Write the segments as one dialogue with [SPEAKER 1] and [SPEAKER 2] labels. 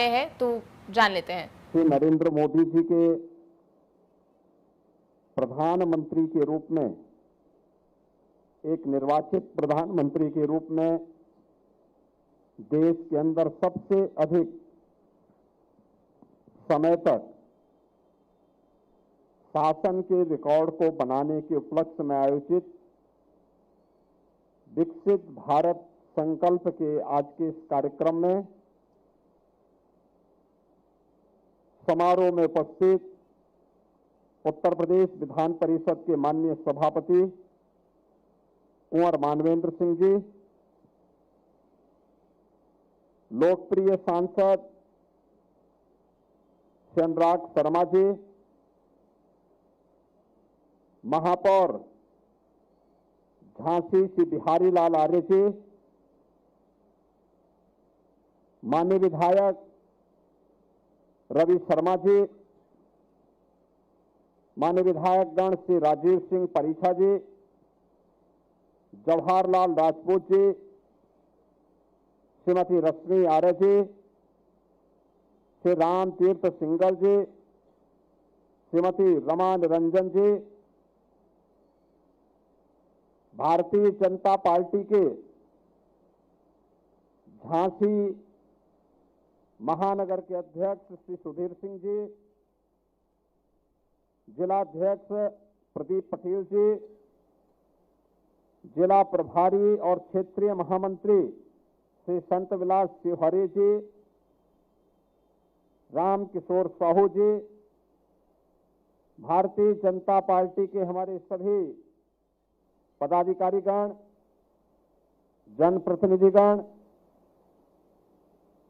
[SPEAKER 1] हैं तो जान लेते हैं।
[SPEAKER 2] श्री नरेंद्र मोदी जी के प्रधानमंत्री के रूप में, एक निर्वाचित प्रधानमंत्री के रूप में देश के अंदर सबसे अधिक समय तक शासन के रिकॉर्ड को बनाने के उपलक्ष्य में आयोजित विकसित भारत संकल्प के आज के इस कार्यक्रम में समारोह में उपस्थित उत्तर प्रदेश विधान परिषद के माननीय सभापति कुंवर मानवेंद्र सिंह जी, लोकप्रिय सांसद श्री अनुराग शर्मा जी, महापौर झांसी श्री बिहारी लाल आर्य जी, माननीय विधायक रवि शर्मा जी, माननीय विधायकगण श्री राजीव सिंह परीक्षा जी, जवाहरलाल राजपूत जी, श्रीमती रश्मि आर्य जी, श्री राम तीर्थ सिंगल जी, श्रीमती रमा निरंजन जी, भारतीय जनता पार्टी के झांसी महानगर के अध्यक्ष श्री सुधीर सिंह जी, जिलाध्यक्ष प्रदीप पटेल जी, जिला प्रभारी और क्षेत्रीय महामंत्री श्री संत विलास शिवहरे जी, राम किशोर साहू जी, भारतीय जनता पार्टी के हमारे सभी पदाधिकारीगण, जनप्रतिनिधिगण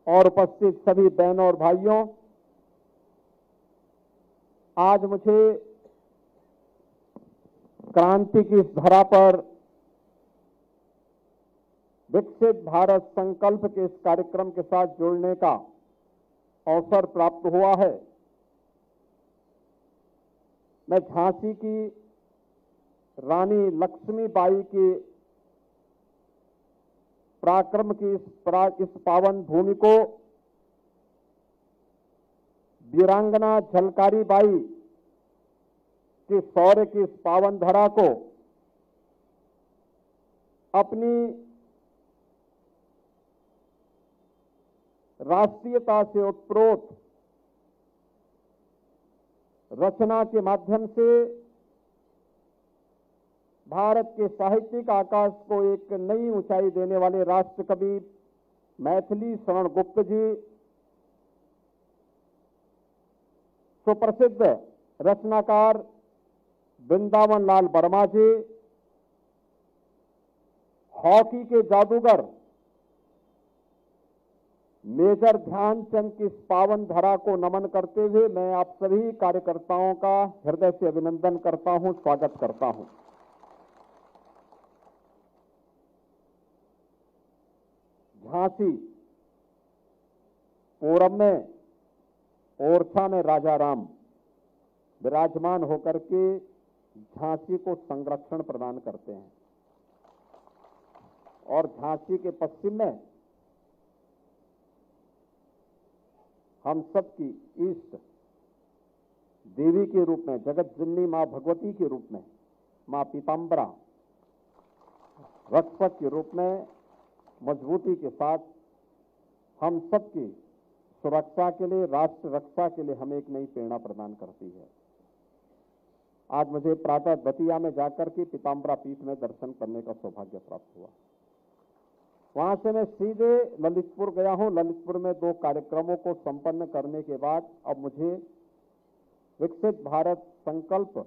[SPEAKER 2] और उपस्थित सभी बहनों और भाइयों, आज मुझे क्रांति की इस धरा पर विकसित भारत संकल्प के इस कार्यक्रम के साथ जुड़ने का अवसर प्राप्त हुआ है। मैं झांसी की रानी लक्ष्मीबाई की पराक्रम की इस पावन भूमि को, वीरांगना झलकारी बाई के शौर्य की इस पावन धरा को अपनी राष्ट्रीयता से उत्प्रोत रचना के माध्यम से भारत के साहित्यिक आकाश को एक नई ऊंचाई देने वाले राष्ट्रकवि मैथिली शरण गुप्त जी, सुप्रसिद्ध रचनाकार वृंदावन लाल वर्मा जी, हॉकी के जादूगर मेजर ध्यानचंद की इस पावन धरा को नमन करते हुए मैं आप सभी कार्यकर्ताओं का हृदय से अभिनंदन करता हूं, स्वागत करता हूं। झांसी पूरब में ओरछा में राजा राम विराजमान होकर के झांसी को संरक्षण प्रदान करते हैं और झांसी के पश्चिम में हम सबकी इष्ट देवी के रूप में, जगत जननी मां भगवती के रूप में, मां पीताम्बरा रक्षक के रूप में मजबूती के साथ हम सबकी सुरक्षा के लिए, राष्ट्र रक्षा के लिए हमें एक नई प्रेरणा प्रदान करती है। आज मुझे प्रातः दतिया में जाकर के पीताम्बरा पीठ में दर्शन करने का सौभाग्य प्राप्त हुआ। वहां से मैं सीधे ललितपुर गया हूं। ललितपुर में 2 कार्यक्रमों को संपन्न करने के बाद अब मुझे विकसित भारत संकल्प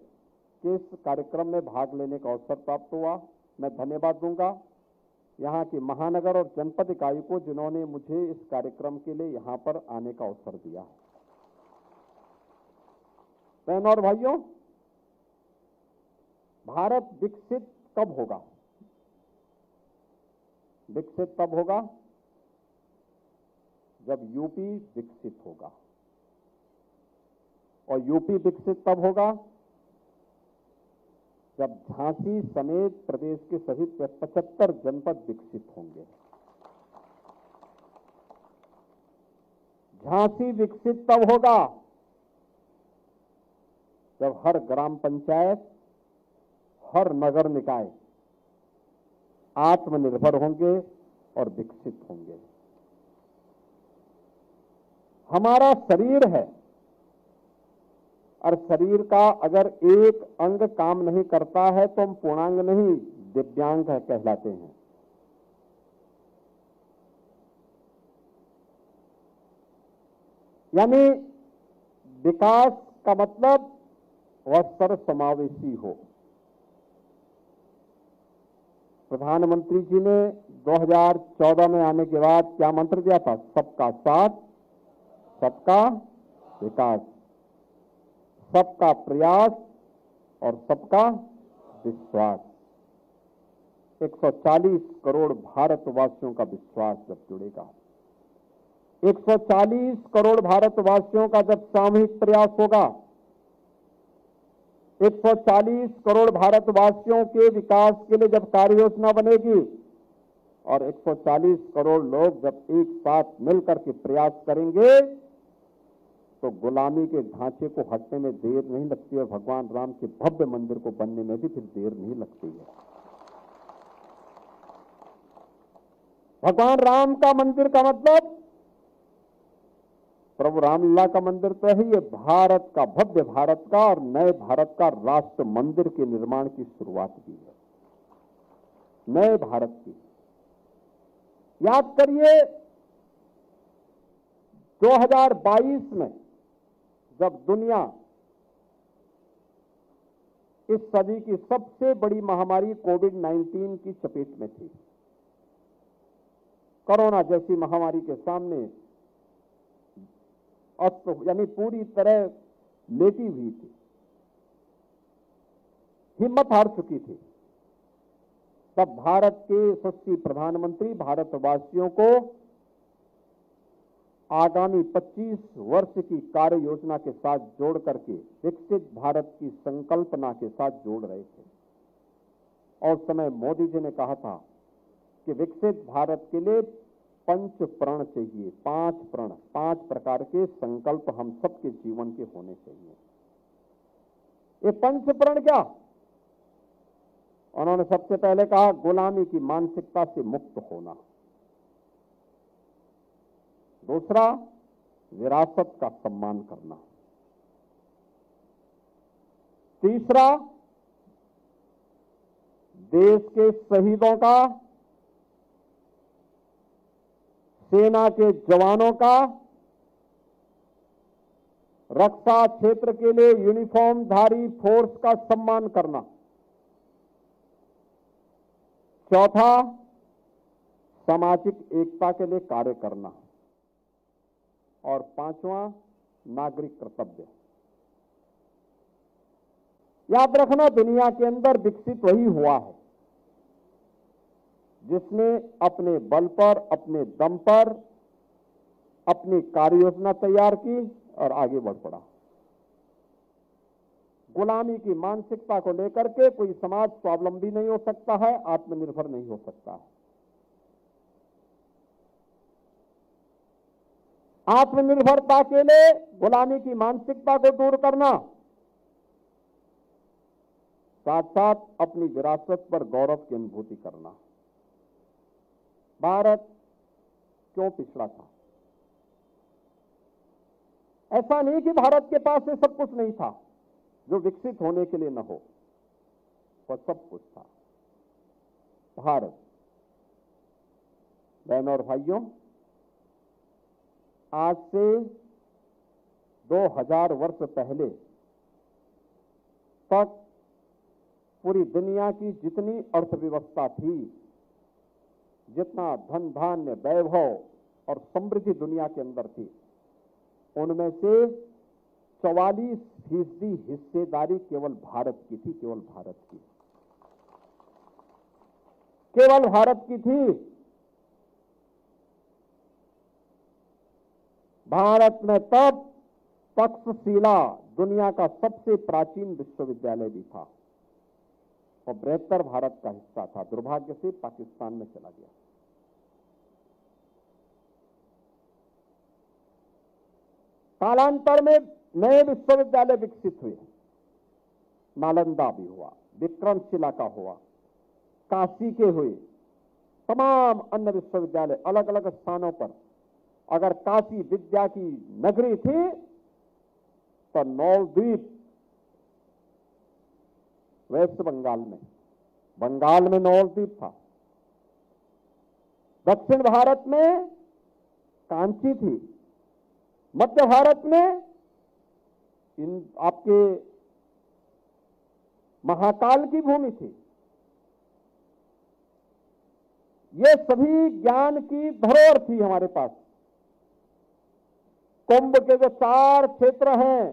[SPEAKER 2] के इस कार्यक्रम में भाग लेने का अवसर प्राप्त हुआ। मैं धन्यवाद दूंगा यहाँ की महानगर और जनपद इकाई को, जिन्होंने मुझे इस कार्यक्रम के लिए यहाँ पर आने का अवसर दिया। बहनों और भाइयों, भारत विकसित कब होगा? विकसित तब होगा जब यूपी विकसित होगा, और यूपी विकसित तब होगा जब झांसी समेत प्रदेश के सभी 75 जनपद विकसित होंगे। झांसी विकसित तब होगा जब हर ग्राम पंचायत, हर नगर निकाय आत्मनिर्भर होंगे और विकसित होंगे। हमारा शरीर है और शरीर का अगर एक अंग काम नहीं करता है तो हम पूर्णांग नहीं, दिव्यांग कहलाते हैं। यानी विकास का मतलब वह सर्वसमावेशी हो। प्रधानमंत्री जी ने 2014 में आने के बाद क्या मंत्र दिया था? सबका साथ, सबका विकास, सबका प्रयास और सबका विश्वास। 140 करोड़ भारतवासियों का विश्वास जब जुड़ेगा, 140 करोड़ भारतवासियों का जब सामूहिक प्रयास होगा, 140 करोड़ भारतवासियों के विकास के लिए जब कार्य योजना बनेगी और 140 करोड़ लोग जब एक साथ मिलकर के प्रयास करेंगे तो गुलामी के ढांचे को हटने में देर नहीं लगती और भगवान राम के भव्य मंदिर को बनने में भी फिर देर नहीं लगती है। भगवान राम का मंदिर का मतलब प्रभु रामलला का मंदिर तो है, ये भारत का, भव्य भारत का और नए भारत का राष्ट्र मंदिर के निर्माण की शुरुआत की है, नए भारत की। याद करिए 2022 में जब दुनिया इस सदी की सबसे बड़ी महामारी कोविड-19 की चपेट में थी, कोरोना जैसी महामारी के सामने यानी पूरी तरह लेटी हुई थी, हिम्मत हार चुकी थी, तब भारत के यशस्वी प्रधानमंत्री भारतवासियों को आगामी 25 वर्ष की कार्य योजना के साथ जोड़ करके विकसित भारत की संकल्पना के साथ जोड़ रहे थे। और उस समय मोदी जी ने कहा था कि विकसित भारत के लिए 5 प्रण चाहिए, 5 प्रण, 5 प्रकार के संकल्प हम सबके जीवन के होने चाहिए। ये 5 प्रण क्या? उन्होंने सबसे पहले कहा गुलामी की मानसिकता से मुक्त होना। दूसरा, विरासत का सम्मान करना। तीसरा, देश के शहीदों का, सेना के जवानों का, रक्षा क्षेत्र के लिए यूनिफॉर्मधारी फोर्स का सम्मान करना। चौथा, सामाजिक एकता के लिए कार्य करना। और 5वां, नागरिक कर्तव्य। याद रखना, दुनिया के अंदर विकसित वही हुआ है जिसने अपने बल पर, अपने दम पर अपनी कार्य योजना तैयार की और आगे बढ़ पड़ा। गुलामी की मानसिकता को लेकर के कोई समाज स्वावलंबी नहीं हो सकता है, आत्मनिर्भर नहीं हो सकता है। आत्मनिर्भरता के लिए गुलामी की मानसिकता को दूर करना, साथ साथ अपनी विरासत पर गौरव की अनुभूति करना। भारत क्यों पिछड़ा था? ऐसा नहीं कि भारत के पास से सब कुछ नहीं था जो विकसित होने के लिए न हो, वह सब कुछ था। भारत, बहनों और भाइयों, आज से 2000 वर्ष पहले तक पूरी दुनिया की जितनी अर्थव्यवस्था थी, जितना धन धान्य, वैभव और समृद्धि दुनिया के अंदर थी, उनमें से 44% हिस्सेदारी केवल भारत की थी, केवल भारत की, केवल भारत की थी। भारत में तब तक्षशिला दुनिया का सबसे प्राचीन विश्वविद्यालय भी था और बृहत्तर भारत का हिस्सा था। दुर्भाग्य से पाकिस्तान में चला गया। कालांतर में नए विश्वविद्यालय विकसित हुए। नालंदा भी हुआ, विक्रमशिला का हुआ, काशी के हुए, तमाम अन्य विश्वविद्यालय अलग अलग स्थानों पर। अगर काशी विद्या की नगरी थी तो नवद्वीप वेस्ट बंगाल में नवद्वीप था। दक्षिण भारत में कांची थी, मध्य भारत में इन आपके महाकाल की भूमि थी। ये सभी ज्ञान की धरोहर थी हमारे पास। कुंभ के जो 4 क्षेत्र हैं,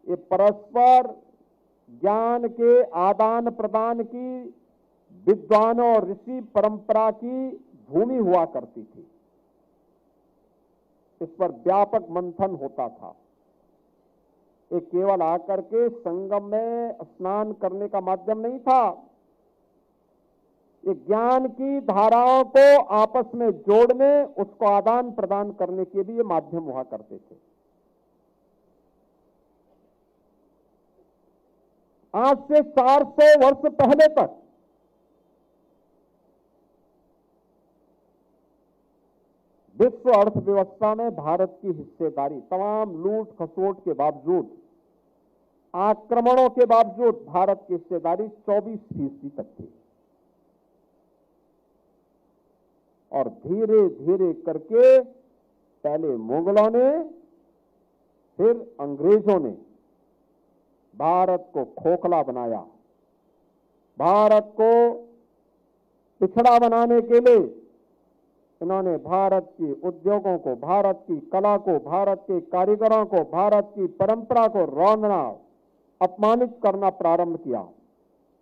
[SPEAKER 2] ये परस्पर ज्ञान के आदान प्रदान की विद्वानों और ऋषि परंपरा की भूमि हुआ करती थी। इस पर व्यापक मंथन होता था। ये केवल आकर के संगम में स्नान करने का माध्यम नहीं था। ये ज्ञान की धाराओं को आपस में जोड़ने, उसको आदान प्रदान करने के भी ये माध्यम हुआ करते थे। आज से 400 वर्ष पहले तक विश्व अर्थव्यवस्था में भारत की हिस्सेदारी, तमाम लूट खसोट के बावजूद, आक्रमणों के बावजूद भारत की हिस्सेदारी 24% तक थी। और धीरे धीरे करके पहले मुगलों ने, फिर अंग्रेजों ने भारत को खोखला बनाया। भारत को पिछड़ा बनाने के लिए इन्होंने भारत के उद्योगों को, भारत की कला को, भारत के कारीगरों को, भारत की परंपरा को रौंदना, अपमानित करना प्रारंभ किया।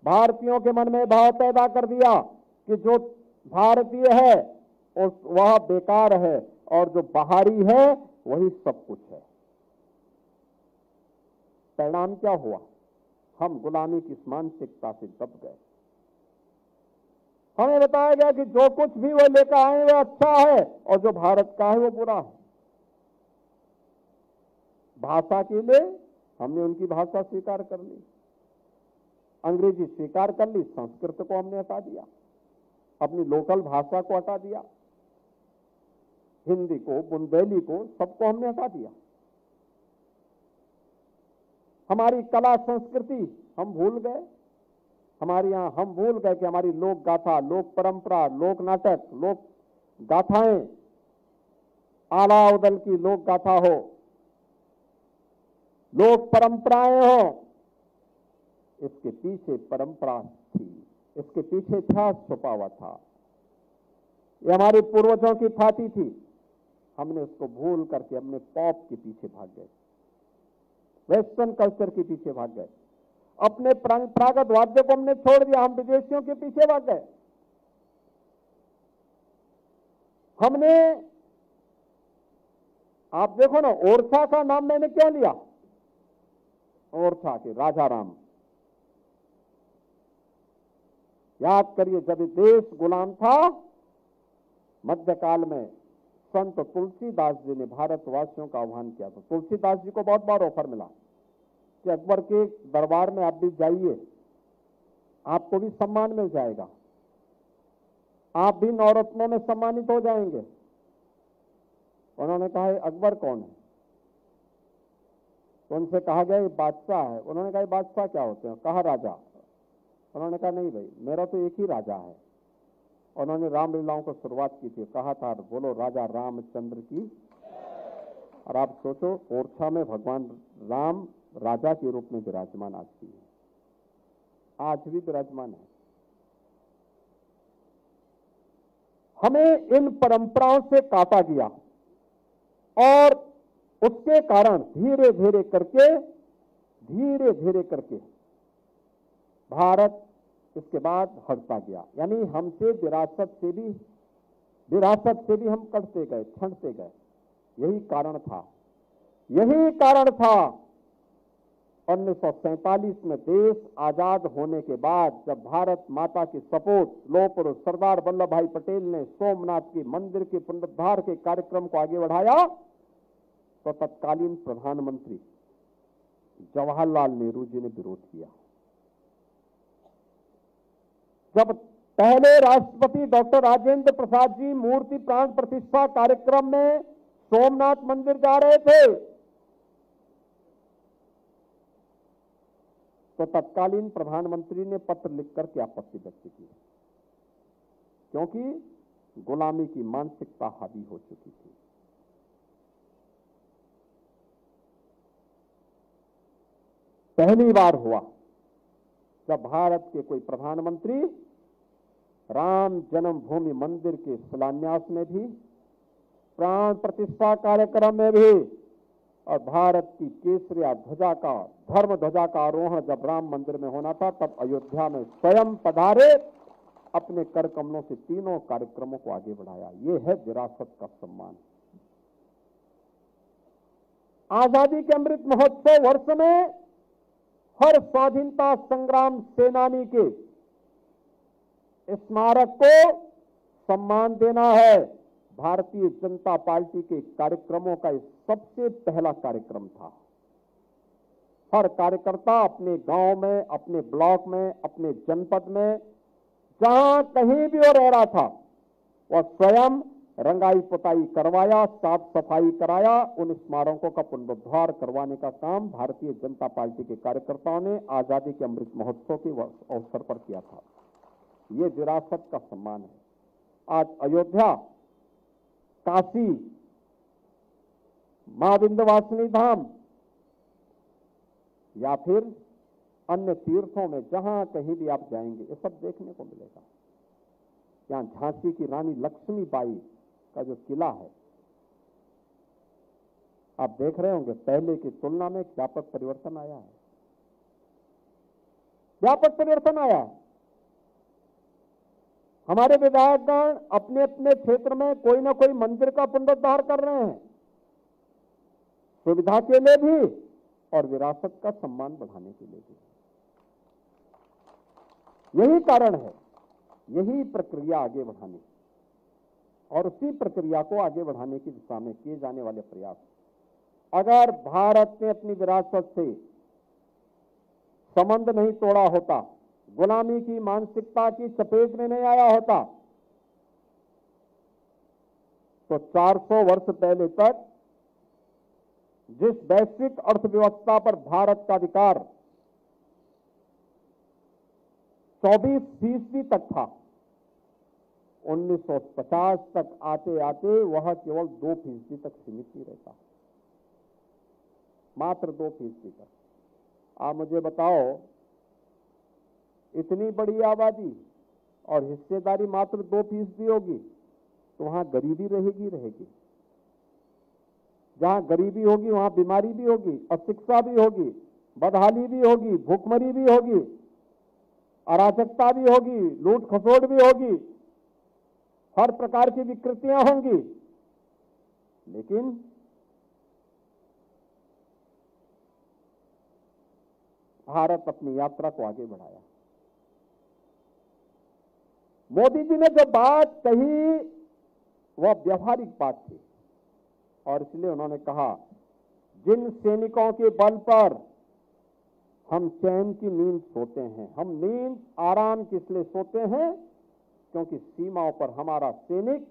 [SPEAKER 2] भारतीयों के मन में भाव पैदा कर दिया कि जो भारतीय है वह बेकार है और जो बाहरी है वही सब कुछ है। परिणाम क्या हुआ? हम गुलामी की मानसिकता से दब गए। हमें बताया गया कि जो कुछ भी वो लेकर आए वो अच्छा है और जो भारत का है वो बुरा है। भाषा के लिए हमने उनकी भाषा स्वीकार कर ली, अंग्रेजी स्वीकार कर ली, संस्कृत को हमने हटा दिया, अपनी लोकल भाषा को हटा दिया, हिंदी को, बुंदेली को, सबको हमने हटा दिया। हमारी कला संस्कृति हम भूल गए। हमारे यहां हम भूल गए कि हमारी लोक गाथा, लोक परंपरा, लोक नाटक, लोक गाथाएं, आला उदल की लोक गाथा हो, लोक परंपराएं हो, इसके पीछे परंपरा थी, इसके पीछे इतिहास छुपा हुआ था। ये हमारे पूर्वजों की ख्याति थी। हमने उसको भूल करके अपने पॉप के पीछे भाग गए, वेस्टर्न कल्चर के पीछे भाग गए, अपने परंपरागत वाद्य को हमने छोड़ दिया, हम विदेशियों के पीछे भाग गए। हमने, आप देखो ना, ओरछा का नाम मैंने क्यों लिया? ओरछा के राजा राम, याद करिए, जब देश गुलाम था, मध्यकाल में संत तुलसीदास जी ने भारतवासियों का आह्वान किया था। तुलसीदास जी को बहुत बार ऑफर मिला कि अकबर के दरबार में आप भी जाइए, आपको भी सम्मान मिल जाएगा, आप भी नवरत्नों में सम्मानित हो जाएंगे। उन्होंने कहा अकबर कौन है? तो उनसे कहा गया ये बादशाह है। उन्होंने कहा बादशाह क्या होते हैं? कहा राजा। उन्होंने कहा नहीं भाई, मेरा तो एक ही राजा है। उन्होंने रामलीलाओं को शुरुआत की थी, कहा था बोलो राजा रामचंद्र की। और आप सोचो, ओरछा में भगवान राम राजा के रूप में विराजमान आज भी है, आज भी विराजमान है। हमें इन परंपराओं से काटा गया और उसके कारण धीरे धीरे करके भारत इसके बाद हटता गया। यानी हमसे विरासत से भी हम कटते गए, छंटते गए। यही कारण था 1947 में देश आजाद होने के बाद, जब भारत माता के सपूत लौह पुरुष सरदार वल्लभ भाई पटेल ने सोमनाथ के मंदिर के पुनरुद्धार के कार्यक्रम को आगे बढ़ाया, तो तत्कालीन प्रधानमंत्री जवाहरलाल नेहरू जी ने विरोध किया। जब पहले राष्ट्रपति डॉक्टर राजेंद्र प्रसाद जी मूर्ति प्राण प्रतिष्ठा कार्यक्रम में सोमनाथ मंदिर जा रहे थे, तो तत्कालीन प्रधानमंत्री ने पत्र लिखकर के आपत्ति व्यक्त की, क्योंकि गुलामी की मानसिकता हावी हो चुकी थी। पहली बार हुआ जब भारत के कोई प्रधानमंत्री राम जन्मभूमि मंदिर के शिलान्यास में भी, प्राण प्रतिष्ठा कार्यक्रम में भी, और भारत की केसरिया ध्वजा का, धर्म ध्वजा का आरोहण जब राम मंदिर में होना था, तब अयोध्या में स्वयं पधारे, अपने कर कमलों से तीनों कार्यक्रमों को आगे बढ़ाया। ये है विरासत का सम्मान। आजादी के अमृत महोत्सव वर्ष में हर स्वाधीनता संग्राम सेनानी के स्मारक को सम्मान देना है। भारतीय जनता पार्टी के कार्यक्रमों का सबसे पहला कार्यक्रम था। हर कार्यकर्ता अपने गांव में, अपने ब्लॉक में, अपने जनपद में, जहां कहीं भी वो रह रहा था, वह स्वयं रंगाई पुताई करवाया, साफ सफाई कराया। उन स्मारकों का पुनरुद्धार करवाने का काम भारतीय जनता पार्टी के कार्यकर्ताओं ने आजादी के अमृत महोत्सव के अवसर पर किया था। ये विरासत का सम्मान है। आज अयोध्या, काशी, मां विंध्यवासिनी धाम या फिर अन्य तीर्थों में जहां कहीं भी आप जाएंगे, ये सब देखने को मिलेगा। यहां झांसी की रानी लक्ष्मीबाई का जो किला है, आप देख रहे होंगे पहले की तुलना में व्यापक परिवर्तन आया है। व्यापक परिवर्तन आया है। हमारे विधायकगण अपने अपने क्षेत्र में कोई ना कोई मंदिर का पुनरुद्धार कर रहे हैं, सुविधा के लिए भी और विरासत का सम्मान बढ़ाने के लिए भी। यही कारण है, यही प्रक्रिया आगे बढ़ाने और उसी प्रक्रिया को आगे बढ़ाने की दिशा में किए जाने वाले प्रयास। अगर भारत ने अपनी विरासत से संबंध नहीं तोड़ा होता, गुलामी की मानसिकता की चपेट में नहीं आया होता, तो 400 वर्ष पहले तक जिस वैश्विक अर्थव्यवस्था पर भारत का अधिकार 24% तक था, 1950 तक आते आते वह केवल 2% तक सीमित ही रहता, मात्र 2% तक। आप मुझे बताओ, इतनी बड़ी आबादी और हिस्सेदारी मात्र 2% होगी, तो वहां गरीबी रहेगी। जहां गरीबी होगी वहां बीमारी भी होगी, अशिक्षा भी होगी, बदहाली भी होगी, भूखमरी भी होगी, अराजकता भी होगी, लूट खसोट भी होगी, हर प्रकार की विकृतियां होंगी। लेकिन भारत अपनी यात्रा को आगे बढ़ाया। मोदी जी ने जो बात कही वह व्यवहारिक बात थी, और इसलिए उन्होंने कहा, जिन सैनिकों के बल पर हम चैन की नींद सोते हैं, हम नींद आराम किस लिए सोते हैं, क्योंकि सीमाओं पर हमारा सैनिक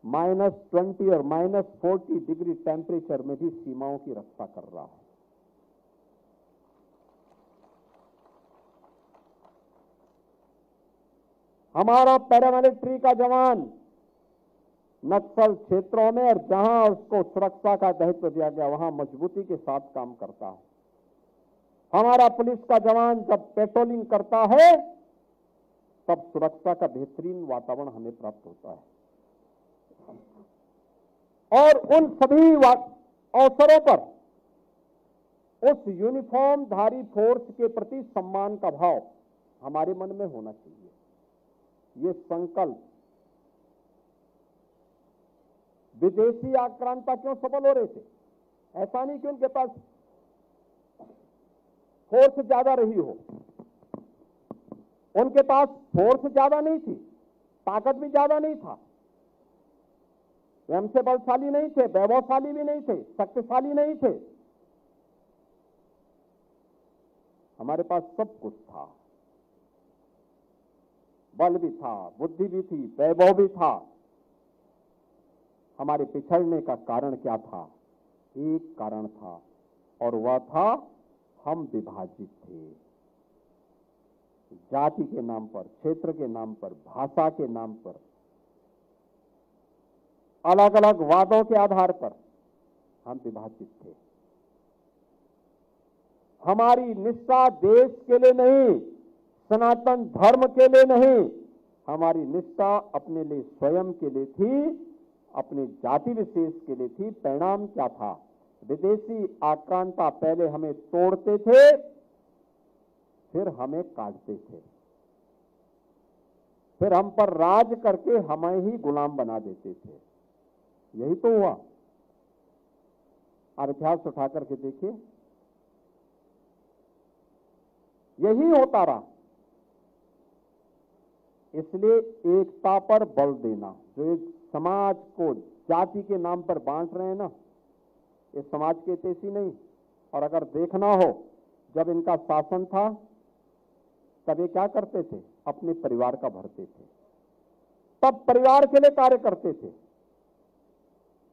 [SPEAKER 2] -20 और -40 डिग्री टेम्परेचर में भी सीमाओं की रक्षा कर रहा है। हमारा पैरामिलिट्री का जवान नक्सल क्षेत्रों में और जहां उसको सुरक्षा का दायित्व दिया गया वहां मजबूती के साथ काम करता है। हमारा पुलिस का जवान जब पेट्रोलिंग करता है तब सुरक्षा का बेहतरीन वातावरण हमें प्राप्त होता है। और उन सभी अवसरों पर उस यूनिफॉर्मधारी फोर्स के प्रति सम्मान का भाव हमारे मन में होना चाहिए। ये संकल्प विदेशी आक्रांता क्यों सफल हो रहे थे? ऐसा नहीं कि उनके पास फोर्स ज्यादा रही हो, उनके पास फोर्स ज्यादा नहीं थी, ताकत भी ज्यादा नहीं था, वे हमसे बलशाली नहीं थे, वैभवशाली भी नहीं थे, शक्तिशाली नहीं थे। हमारे पास सब कुछ था, बल भी था, बुद्धि भी थी, वैभव भी था। हमारे पिछड़ने का कारण क्या था? एक कारण था, और वह था हम विभाजित थे। जाति के नाम पर, क्षेत्र के नाम पर, भाषा के नाम पर, अलग अलग वादों के आधार पर हम विभाजित थे। हमारी निष्ठा देश के लिए नहीं, सनातन धर्म के लिए नहीं, हमारी निष्ठा अपने लिए स्वयं के लिए थी, अपने जाति विशेष के लिए थी। परिणाम क्या था? विदेशी आक्रांता पहले हमें तोड़ते थे, फिर हमें काटते थे, फिर हम पर राज करके हमें ही गुलाम बना देते थे। यही तो हुआ। और इतिहास उठा करके देखिए, यही होता रहा। इसलिए एकता पर बल देना, जो एक समाज को जाति के नाम पर बांट रहे हैं ना, ये समाज के हितैषी नहीं। और अगर देखना हो, जब इनका शासन था तब ये क्या करते थे? अपने परिवार का भरते थे, तब परिवार के लिए कार्य करते थे।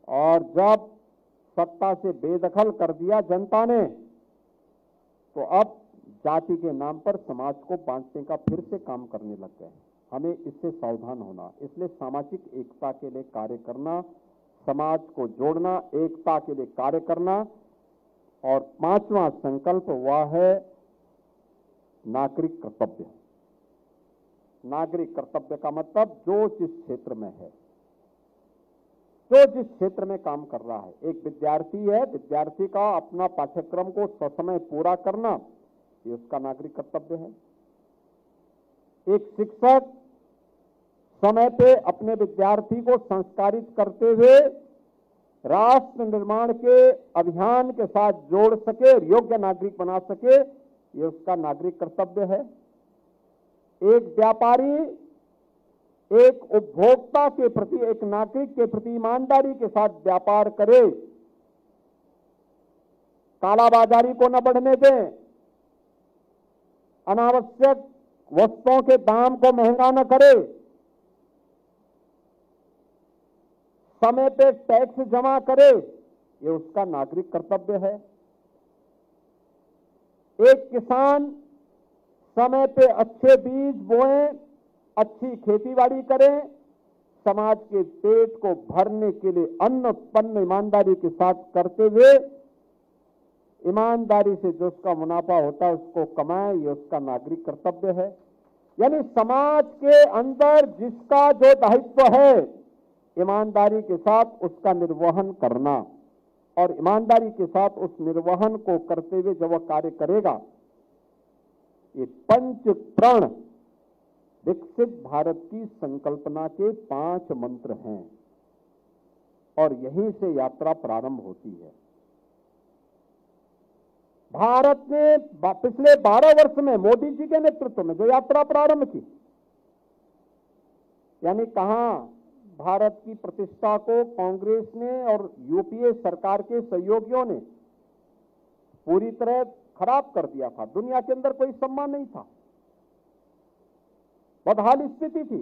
[SPEAKER 2] और जब सत्ता से बेदखल कर दिया जनता ने, तो अब जाति के नाम पर समाज को बांटने का फिर से काम करने लग गए। हमें इससे सावधान होना। इसलिए सामाजिक एकता के लिए कार्य करना, समाज को जोड़ना, एकता के लिए कार्य करना। और पांचवा संकल्प वह है नागरिक कर्तव्य। नागरिक कर्तव्य का मतलब जो जिस क्षेत्र में है, जो जिस क्षेत्र में काम कर रहा है। एक विद्यार्थी है, विद्यार्थी का अपना पाठ्यक्रम को ससमय पूरा करना, ये उसका नागरिक कर्तव्य है। एक शिक्षक समय पे अपने विद्यार्थी को संस्कारित करते हुए राष्ट्र निर्माण के अभियान के साथ जोड़ सके और योग्य नागरिक बना सके, ये उसका नागरिक कर्तव्य है। एक व्यापारी एक उपभोक्ता के प्रति, एक नागरिक के प्रति ईमानदारी के साथ व्यापार करे, कालाबाजारी को न बढ़ने दें, अनावश्यक वस्तुओं के दाम को महंगा न करे, समय पे टैक्स जमा करे, ये उसका नागरिक कर्तव्य है। एक किसान समय पे अच्छे बीज बोए, अच्छी खेतीबाड़ी करें, समाज के पेट को भरने के लिए अन्न उत्पन्न ईमानदारी के साथ करते हुए, ईमानदारी से जो उसका मुनाफा होता है उसको कमाए, ये उसका नागरिक कर्तव्य है। यानी समाज के अंदर जिसका जो दायित्व है, ईमानदारी के साथ उसका निर्वहन करना, और ईमानदारी के साथ उस निर्वहन को करते हुए जब वह कार्य करेगा, ये पंच प्रण विकसित भारत की संकल्पना के 5 मंत्र हैं, और यहीं से यात्रा प्रारंभ होती है। भारत ने पिछले 12 वर्ष में मोदी जी के नेतृत्व में जो यात्रा प्रारंभ की, यानी कहां भारत की प्रतिष्ठा को कांग्रेस ने और यूपीए सरकार के सहयोगियों ने पूरी तरह खराब कर दिया था। दुनिया के अंदर कोई सम्मान नहीं था, बदहाल स्थिति थी,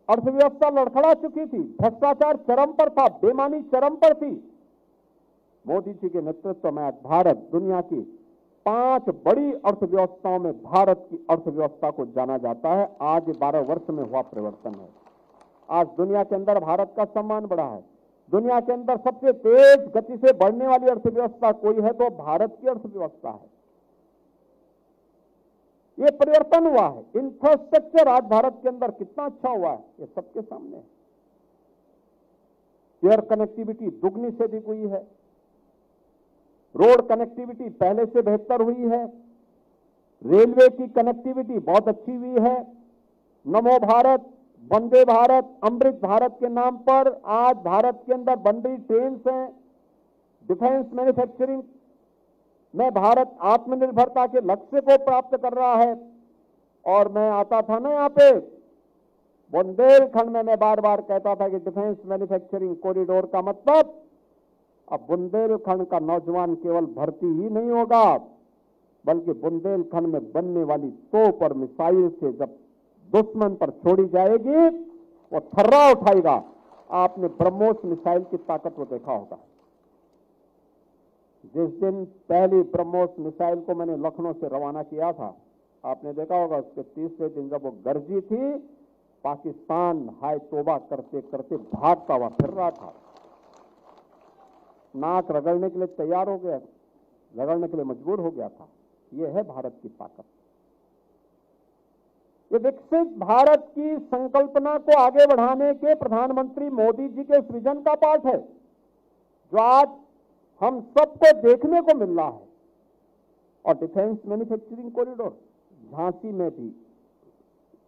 [SPEAKER 2] अर्थव्यवस्था लड़खड़ा चुकी थी, भ्रष्टाचार चरम पर था, बेईमानी चरम पर थी। मोदी जी के नेतृत्व में आज भारत दुनिया की 5 बड़ी अर्थव्यवस्थाओं में भारत की अर्थव्यवस्था को जाना जाता है। आज 12 वर्ष में हुआ परिवर्तन है। आज दुनिया के अंदर भारत का सम्मान बढ़ा है। दुनिया के अंदर सबसे तेज गति से बढ़ने वाली अर्थव्यवस्था कोई है तो भारत की अर्थव्यवस्था है। ये परिवर्तन हुआ है। इंफ्रास्ट्रक्चर आज भारत के अंदर कितना अच्छा हुआ है, ये सबके सामने है। एयर कनेक्टिविटी दुगनी से भी हुई है, रोड कनेक्टिविटी पहले से बेहतर हुई है, रेलवे की कनेक्टिविटी बहुत अच्छी हुई है। नमो भारत, वंदे भारत, अमृत भारत के नाम पर आज भारत के अंदर बन रही ट्रेन हैं। डिफेंस मैन्युफैक्चरिंग में भारत आत्मनिर्भरता के लक्ष्य को प्राप्त कर रहा है। और मैं आता था ना यहाँ पे, बुंदेलखंड में मैं बार बार कहता था कि डिफेंस मैन्युफैक्चरिंग कॉरिडोर का मतलब अब बुंदेलखंड का नौजवान केवल भर्ती ही नहीं होगा, बल्कि बुंदेलखंड में बनने वाली तोप और मिसाइल से जब दुश्मन पर छोड़ी जाएगी वो थर्रा उठाएगा। आपने ब्रह्मोस मिसाइल की ताकत को देखा होगा। जिस दिन पहली ब्रह्मोस मिसाइल को मैंने लखनऊ से रवाना किया था, आपने देखा होगा उसके तीसरे दिन जब वो गरजी थी, पाकिस्तान हाय तौबा करते करते भागता हुआ फिर रहा था, नाक रगड़ने के लिए तैयार हो गया, रगड़ने के लिए मजबूर हो गया था। ये है भारत की ताकत। ये विकसित भारत की संकल्पना को आगे बढ़ाने के प्रधानमंत्री मोदी जी के सृजन का पाठ है, जो आज हम सबको देखने को मिल रहा है। और डिफेंस मैन्युफैक्चरिंग कॉरिडोर झांसी में भी,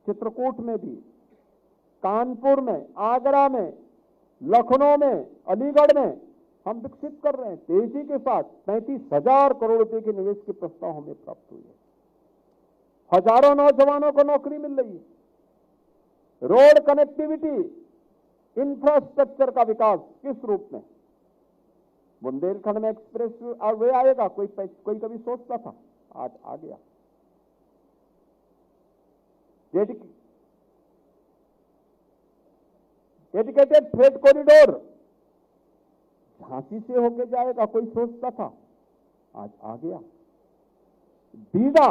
[SPEAKER 2] चित्रकूट में भी, कानपुर में, आगरा में, लखनऊ में, अलीगढ़ में हम विकसित कर रहे हैं तेजी के साथ। 35,000 करोड़ रुपए के निवेश के प्रस्ताव हमें प्राप्त हुए हैं। हजारों नौजवानों को नौकरी मिल रही है। रोड कनेक्टिविटी, इंफ्रास्ट्रक्चर का विकास किस रूप में? बुंदेलखंड में एक्सप्रेस वे आएगा, कोई कभी सोचता था, आज आ गया। डेडिकेटेड फ्रेट कॉरिडोर झांसी से होके जाएगा, कोई सोचता था, आज आ गया। बीडा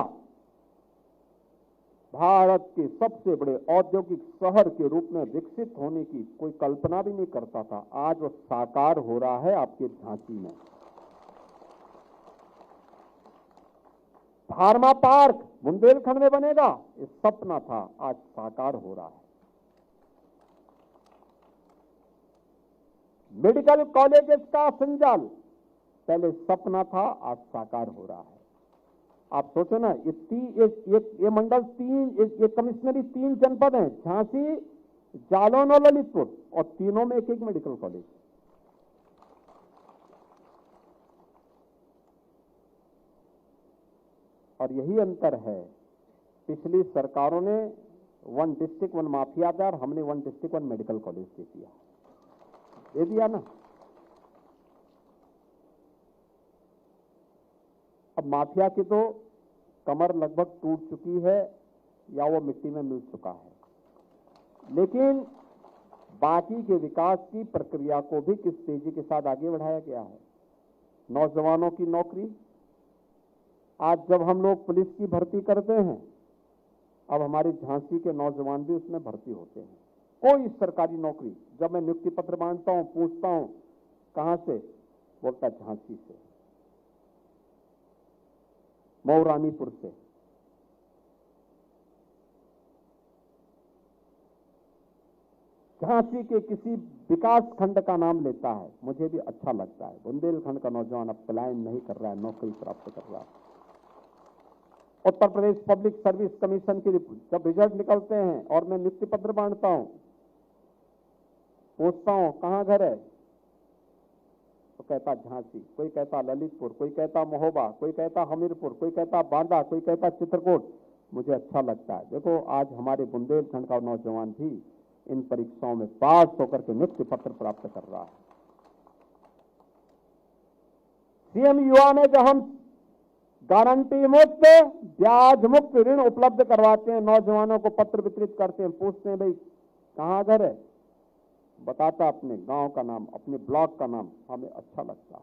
[SPEAKER 2] भारत के सबसे बड़े औद्योगिक शहर के रूप में विकसित होने की कोई कल्पना भी नहीं करता था, आज वो साकार हो रहा है आपके झांसी में। फार्मा पार्क बुंदेलखंड में बनेगा, ये सपना था, आज साकार हो रहा है। मेडिकल कॉलेजेस का संजाल पहले सपना था, आज साकार हो रहा है। आप सोचो ना, ये मंडल ये कमिश्नरी 3 जनपद हैं, झांसी, जालौन और ललितपुर, और तीनों में एक मेडिकल कॉलेज। और यही अंतर है, पिछली सरकारों ने 1 डिस्ट्रिक्ट 1 माफिया था, और हमने 1 डिस्ट्रिक्ट 1 मेडिकल कॉलेज दे दिया ना। अब माफिया की तो कमर लगभग टूट चुकी है या वो मिट्टी में मिल चुका है, लेकिन बाकी के विकास की प्रक्रिया को भी किस तेजी के साथ आगे बढ़ाया गया है। नौजवानों की नौकरी, आज जब हम लोग पुलिस की भर्ती करते हैं, अब हमारे झांसी के नौजवान भी उसमें भर्ती होते हैं। कोई सरकारी नौकरी, जब मैं नियुक्ति पत्र बांटता हूं, पूछता हूं कहां से, बोलता झांसी से, मऊरानीपुर से। झांसी के किसी विकास खंड का नाम लेता है, मुझे भी अच्छा लगता है। बुंदेलखंड का नौजवान अब पलायन नहीं कर रहा है, नौकरी प्राप्त कर रहा है। Uttar Pradesh public service commission की जब रिजल्ट निकलते हैं और मैं नियुक्ति पत्र बांटता हूं, पूछता हूं कहां घर है, तो कहता झांसी, कोई कहता ललितपुर, कोई कहता महोबा, कोई कहता हमीरपुर, कोई कहता बांदा, कोई कहता चित्रकूट। मुझे अच्छा लगता है। देखो, आज हमारे बुंदेलखंड का नौजवान भी इन परीक्षाओं में पास होकर के नियुक्ति पत्र प्राप्त कर रहा है। सीएम युवा में जब हम गारंटी मुक्त, ब्याज मुक्त ऋण उपलब्ध करवाते हैं, नौजवानों को पत्र वितरित करते हैं, पूछते हैं भाई कहां घर है, बताता अपने गांव का नाम, अपने ब्लॉक का नाम, हमें अच्छा लगता है।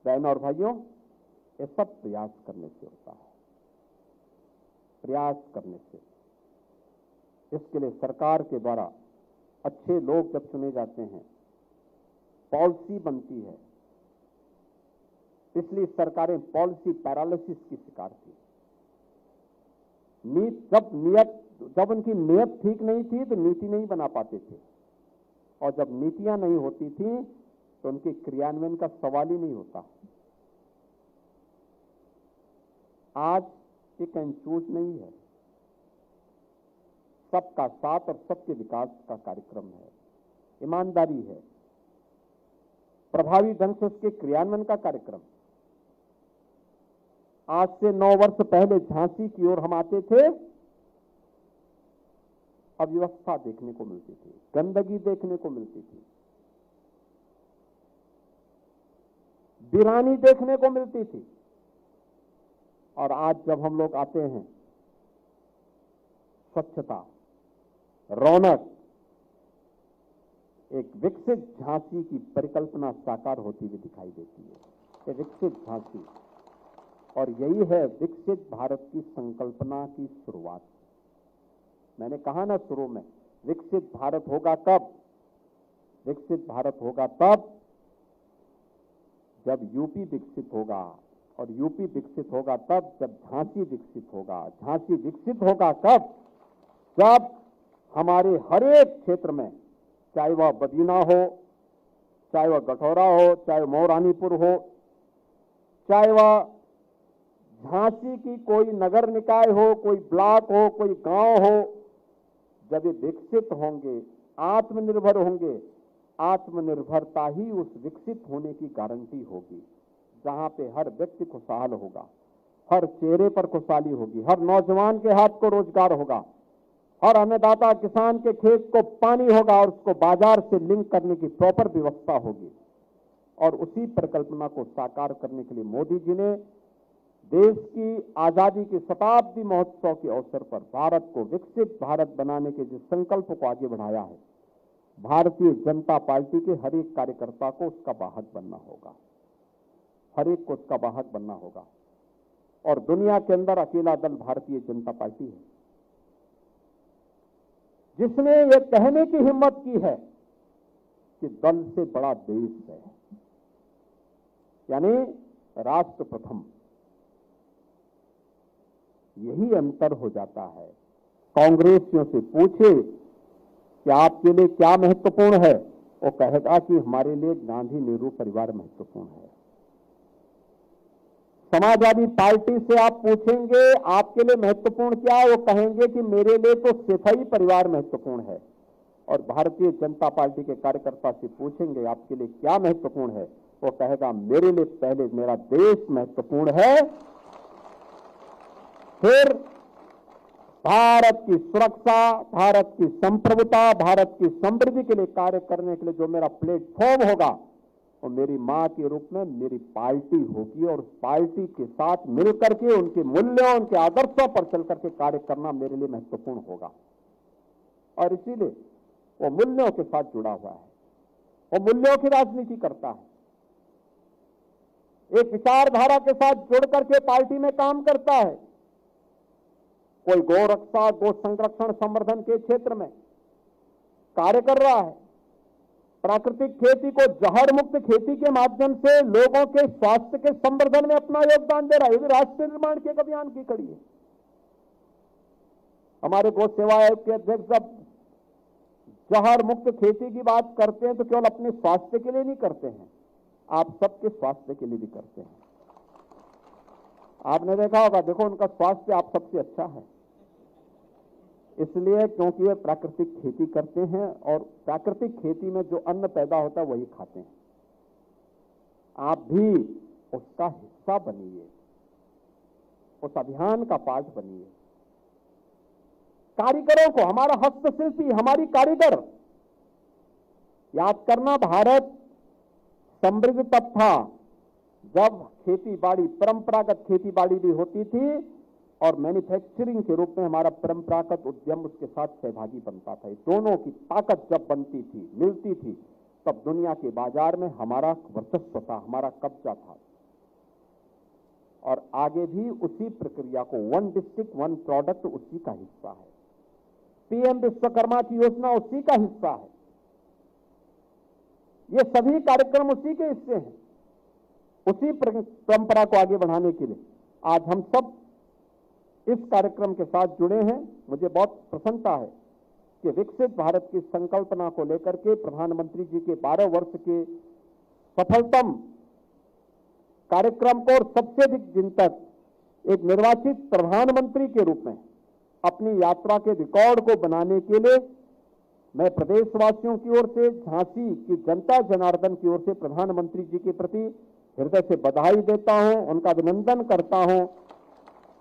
[SPEAKER 2] बहनों और भाइयों, ये सब प्रयास करने से होता है, प्रयास करने से। इसके लिए सरकार के द्वारा अच्छे लोग जब चुने जाते हैं, पॉलिसी बनती है। इसलिए सरकारें पॉलिसी पैरालिसिस की शिकार थी। जब उनकी नीयत ठीक नहीं थी तो नीति नहीं बना पाते थे, और जब नीतियां नहीं होती थी तो उनके क्रियान्वयन का सवाल ही नहीं होता। आज ये कंफ्यूज नहीं है, सबका साथ और सबके विकास का कार्यक्रम है, ईमानदारी है, प्रभावी ढंग से उसके क्रियान्वयन का कार्यक्रम। आज से 9 वर्ष पहले झांसी की ओर हम आते थे अव्यवस्था देखने को मिलती थी, गंदगी देखने को मिलती थी, वीरानी देखने को मिलती थी। और आज जब हम लोग आते हैं, स्वच्छता, रौनक, एक विकसित झांसी की परिकल्पना साकार होती हुई दिखाई देती है। ये विकसित झांसी, और यही है विकसित भारत की संकल्पना की शुरुआत। मैंने कहा ना शुरू में, विकसित भारत होगा कब? विकसित भारत होगा तब जब यूपी विकसित होगा, और यूपी विकसित होगा तब जब झांसी विकसित होगा। झांसी विकसित होगा कब? जब हमारे हर एक क्षेत्र में, चाहे वह बदीना हो, चाहे वह गठौरा हो, चाहे मोरानीपुर हो, चाहे वह झांसी की कोई नगर निकाय हो, कोई ब्लॉक हो, कोई गांव हो, जब ये विकसित होंगे, आत्मनिर्भर होंगे, आत्मनिर्भरता ही उस विकसित होने की गारंटी होगी। जहां पे हर व्यक्ति खुशहाल होगा, हर चेहरे पर खुशहाली होगी, हर नौजवान के हाथ को रोजगार होगा, हर अन्नदाता किसान के खेत को पानी होगा, और उसको बाजार से लिंक करने की प्रॉपर व्यवस्था होगी। और उसी परिकल्पना को साकार करने के लिए मोदी जी ने देश की आजादी के शताब्दी महोत्सव के अवसर पर भारत को विकसित भारत बनाने के जिस संकल्प को आगे बढ़ाया है, भारतीय जनता पार्टी के हर एक कार्यकर्ता को उसका वाहक बनना होगा, हर एक को उसका वाहक बनना होगा। और दुनिया के अंदर अकेला दल भारतीय जनता पार्टी है जिसने ये कहने की हिम्मत की है कि दल से बड़ा देश है, यानी राष्ट्र प्रथम। यही अंतर हो जाता है। कांग्रेसियों से पूछे कि आपके लिए क्या महत्वपूर्ण है, वो कहेगा कि हमारे लिए गांधी नेहरू परिवार महत्वपूर्ण है। समाजवादी पार्टी से आप पूछेंगे आपके लिए महत्वपूर्ण क्या है, वो कहेंगे कि मेरे लिए तो सिपाही परिवार महत्वपूर्ण है। और भारतीय जनता पार्टी के कार्यकर्ता से पूछेंगे आपके लिए क्या महत्वपूर्ण है, वो कहेगा मेरे लिए पहले मेरा देश महत्वपूर्ण है, फिर भारत की सुरक्षा, भारत की संप्रभुता, भारत की समृद्धि के लिए कार्य करने के लिए जो मेरा प्लेटफॉर्म होगा वो मेरी मां के रूप में मेरी पार्टी होगी। और उस पार्टी के साथ मिलकर के उनके मूल्यों, उनके आदर्शों पर चल करके कार्य करना मेरे लिए महत्वपूर्ण होगा। और इसीलिए वो मूल्यों के साथ जुड़ा हुआ है, वो मूल्यों की राजनीति करता है, एक विचारधारा के साथ जुड़ करके पार्टी में काम करता है। कोई गौ रक्षा, गौ संरक्षण संवर्धन के क्षेत्र में कार्य कर रहा है, प्राकृतिक खेती को जहर मुक्त खेती के माध्यम से लोगों के स्वास्थ्य के संवर्धन में अपना योगदान दे रहा है। ये भी राष्ट्र निर्माण के एक अभियान की कड़ी है। हमारे गौ सेवा आयोग के अध्यक्ष जब जहर मुक्त खेती की बात करते हैं तो केवल अपने स्वास्थ्य के लिए नहीं करते हैं, आप सबके स्वास्थ्य के लिए भी करते हैं। आपने देखा होगा, देखो उनका स्वास्थ्य आप सबसे अच्छा है, इसलिए क्योंकि वे प्राकृतिक खेती करते हैं और प्राकृतिक खेती में जो अन्न पैदा होता है वही खाते हैं। आप भी उसका हिस्सा बनिए, उस अभियान का पार्ट बनिए। कारीगरों को, हमारा हस्तशिल्पी, हमारी कारीगर, याद करना भारत समृद्ध तब था जब खेती बाड़ी, परंपरागत खेती बाड़ी भी होती थी और मैन्युफैक्चरिंग के रूप में हमारा परंपरागत उद्यम उसके साथ सहभागी बनता था। दोनों की ताकत जब बनती थी, मिलती थी, तब दुनिया के बाजार में हमारा वर्चस्व था, हमारा कब्जा था। और आगे भी उसी प्रक्रिया को, वन डिस्ट्रिक्ट वन प्रोडक्ट उसी का हिस्सा है। पीएम विश्वकर्मा की योजना उसी का हिस्सा है। ये सभी कार्यक्रम उसी के हिस्से हैं, उसी परंपरा को आगे बढ़ाने के लिए आज हम सब इस कार्यक्रम के साथ जुड़े हैं। मुझे बहुत प्रसन्नता है कि विकसित भारत की संकल्पना को लेकर के प्रधानमंत्री जी के 12 वर्ष के सफलतम कार्यक्रम को और सबसे अधिक दिन तक एक निर्वाचित प्रधानमंत्री के रूप में अपनी यात्रा के रिकॉर्ड को बनाने के लिए मैं प्रदेशवासियों की ओर से, झांसी की जनता जनार्दन की ओर से प्रधानमंत्री जी के प्रति हृदय से बधाई देता हूं, उनका अभिनंदन करता हूं,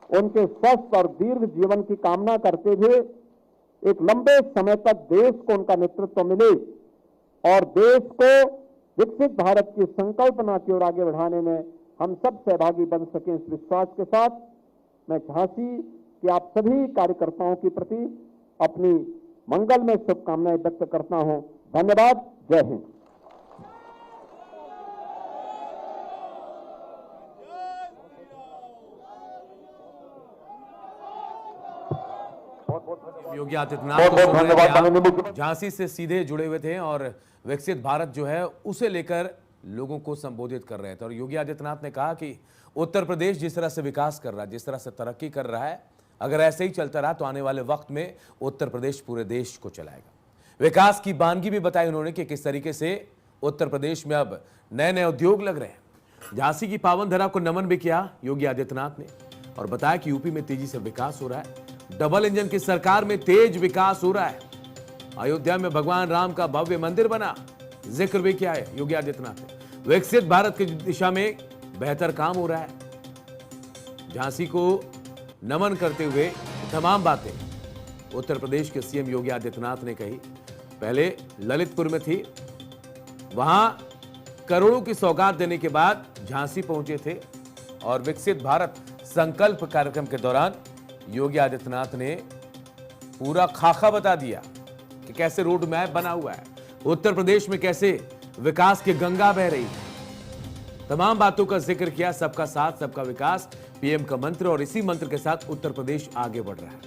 [SPEAKER 2] उनके स्वस्थ और दीर्घ जीवन की कामना करते हुए एक लंबे समय तक देश को उनका नेतृत्व मिले और देश को विकसित भारत की संकल्पना की ओर आगे बढ़ाने में हम सब सहभागी बन सकें, इस विश्वास के साथ मैं झांसी के आप सभी कार्यकर्ताओं के प्रति अपनी मंगल में शुभकामनाएं व्यक्त करता हूं। धन्यवाद। जय हिंद।
[SPEAKER 3] योगी आदित्यनाथ झांसी से सीधे जुड़े हुए थे और विकसित भारत जो है उसे लेकर लोगों को संबोधित कर रहे थे। और योगी आदित्यनाथ ने कहा कि उत्तर प्रदेश जिस तरह से विकास कर रहा है, जिस तरह से तरक्की कर रहा है, अगर ऐसे ही चलता रहा तो आने वाले वक्त में उत्तर प्रदेश पूरे देश को चलाएगा। विकास की बानगी भी बताई उन्होंने कि किस तरीके से उत्तर प्रदेश में अब नए नए उद्योग लग रहे हैं। झांसी की पावन धरा को नमन भी किया योगी आदित्यनाथ ने और बताया कि यूपी में तेजी से विकास हो रहा है, डबल इंजन की सरकार में तेज विकास हो रहा है। अयोध्या में भगवान राम का भव्य मंदिर बना, जिक्र भी किया है योगी आदित्यनाथ ने। विकसित भारत की दिशा में बेहतर काम हो रहा है। झांसी को नमन करते हुए तमाम बातें उत्तर प्रदेश के सीएम योगी आदित्यनाथ ने कही। पहले ललितपुर में थी, वहां करोड़ों की सौगात देने के बाद झांसी पहुंचे थे और विकसित भारत संकल्प कार्यक्रम के दौरान योगी आदित्यनाथ ने पूरा खाका बता दिया कि कैसे रोड मैप बना हुआ है, उत्तर प्रदेश में कैसे विकास की गंगा बह रही है। तमाम बातों का जिक्र किया। सबका साथ सबका विकास पीएम का मंत्र और इसी मंत्र के साथ उत्तर प्रदेश आगे बढ़ रहा है।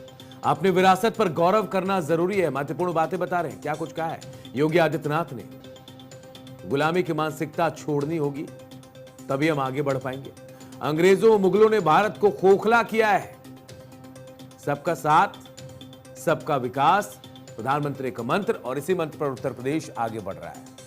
[SPEAKER 3] अपनी विरासत पर गौरव करना जरूरी है, महत्वपूर्ण बातें बता रहे हैं। क्या कुछ कहा है योगी आदित्यनाथ ने? गुलामी की मानसिकता छोड़नी होगी, तभी हम आगे बढ़ पाएंगे। अंग्रेजों मुगलों ने भारत को खोखला किया है। सबका साथ सबका विकास प्रधानमंत्री का मंत्र और इसी मंत्र पर उत्तर प्रदेश आगे बढ़ रहा है।